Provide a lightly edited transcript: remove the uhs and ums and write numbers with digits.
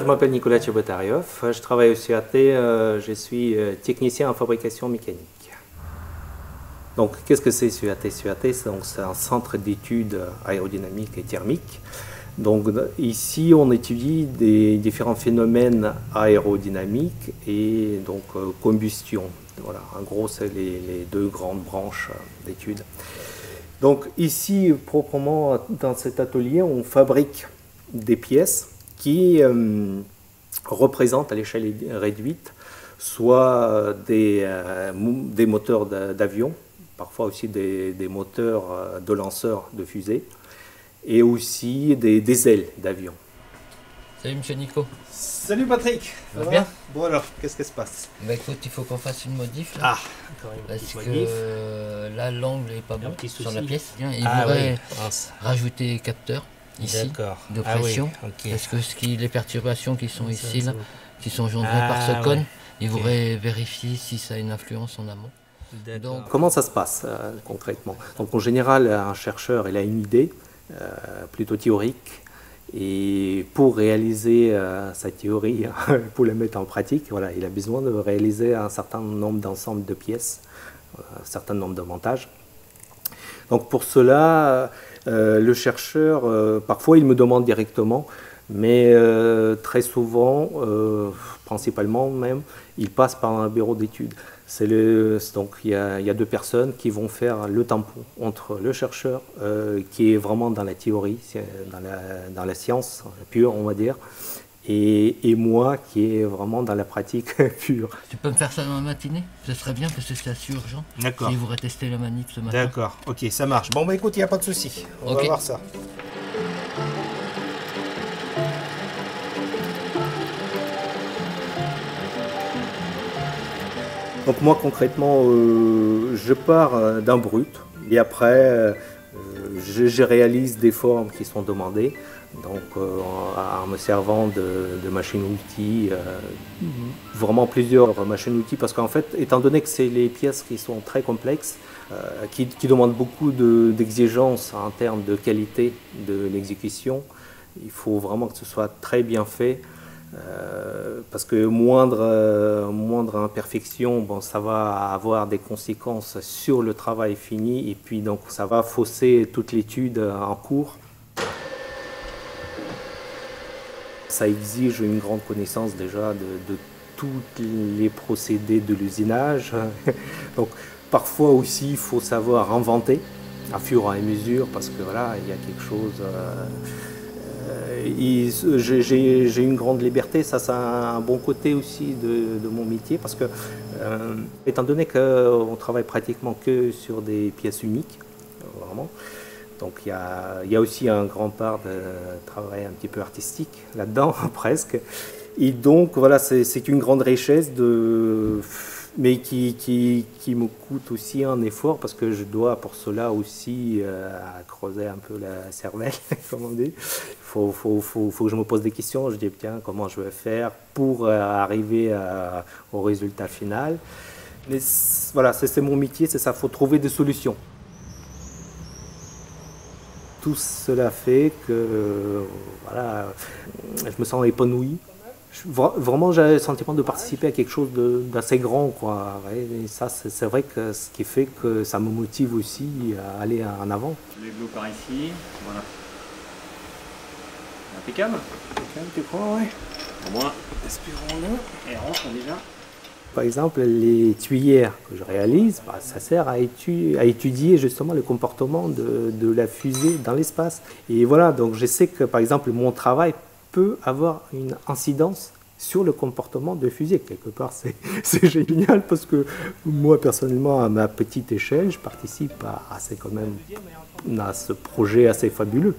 m'appelle Nicolas Tchebotaryov, je travaille au CAT, je suis technicien en fabrication mécanique. Donc, qu'est-ce que c'est CAT? CAT, c'est un centre d'études aérodynamiques et thermiques. Donc, ici, on étudie des différents phénomènes aérodynamiques et donc combustion. Voilà, en gros, c'est les deux grandes branches d'études. Donc, ici, proprement, dans cet atelier, on fabrique des pièces qui représentent à l'échelle réduite soit des moteurs d'avion, parfois aussi des moteurs de lanceurs de fusées, et aussi des ailes d'avion. Salut Monsieur Nico. Salut Patrick. Ça va bien? Bon alors, qu'est-ce qui se passe? Bah écoute, il faut qu'on fasse une modif là. Ah, encore une parce petite que modif. Là l'angle est pas bon sur la pièce. Il Ah faudrait oui, rajouter des capteurs ici de pression. Ah oui, ok. Parce que les perturbations qui sont ici là, qui sont engendrées par Ah ce cône, ouais, il faudrait vérifier si ça a une influence en amont. Donc, comment ça se passe concrètement? Donc en général, un chercheur il a une idée plutôt théorique. Et pour réaliser sa théorie, pour la mettre en pratique, voilà, il a besoin de réaliser un certain nombre d'ensembles de pièces, un certain nombre de montages. Donc pour cela, le chercheur, parfois il me demande directement, mais très souvent, principalement même, il passe par un bureau d'études. Donc il y a deux personnes qui vont faire le tampon entre le chercheur qui est vraiment dans la théorie, dans la science pure, on va dire, et moi qui est vraiment dans la pratique pure. Tu peux me faire ça dans la matinée? Ce serait bien parce que c'est assez urgent. d'accord. Si vous retestez la manip ce matin. D'accord, ok, ça marche. Bon bah écoute, il n'y a pas de souci. On va voir ça. Donc moi concrètement, je pars d'un brut et après je réalise des formes qui sont demandées, donc en me servant de machines-outils, vraiment plusieurs machines-outils, parce qu'en fait, étant donné que c'est les pièces qui sont très complexes, qui demandent beaucoup d'exigences en termes de qualité de l'exécution, il faut vraiment que ce soit très bien fait. Parce que moindre imperfection, bon, ça va avoir des conséquences sur le travail fini et puis donc ça va fausser toute l'étude en cours. Ça exige une grande connaissance déjà de tous les procédés de l'usinage. Donc parfois aussi il faut savoir inventer à fur et à mesure parce que voilà, il y a quelque chose... j'ai une grande liberté, ça c'est un bon côté aussi de mon métier parce que étant donné qu'on travaille pratiquement que sur des pièces uniques, vraiment, donc il y a aussi un grand part de travail un petit peu artistique là-dedans presque, et donc voilà, c'est une grande richesse mais qui me coûte aussi un effort parce que je dois pour cela aussi creuser un peu la cervelle, comme on dit. Il faut que je me pose des questions, je dis tiens, comment je vais faire pour arriver au résultat final. Mais voilà, c'est mon métier, c'est ça, il faut trouver des solutions. Tout cela fait que voilà, je me sens épanoui. Vraiment, j'ai le sentiment de participer à quelque chose d'assez grand, quoi. Et ça, c'est vrai que ce qui fait que ça me motive aussi à aller en avant. Les bleus par ici, voilà. Impeccable. Impeccable, tu crois, ouais. Au moins, espérons-le. elle rentre déjà. Par exemple, les tuyères que je réalise, bah, ça sert à étudier justement le comportement de la fusée dans l'espace. Et voilà, donc je sais que par exemple, mon travail peut avoir une incidence sur le comportement de fusée. Quelque part, c'est génial parce que moi, personnellement, à ma petite échelle, je participe à ce projet assez fabuleux.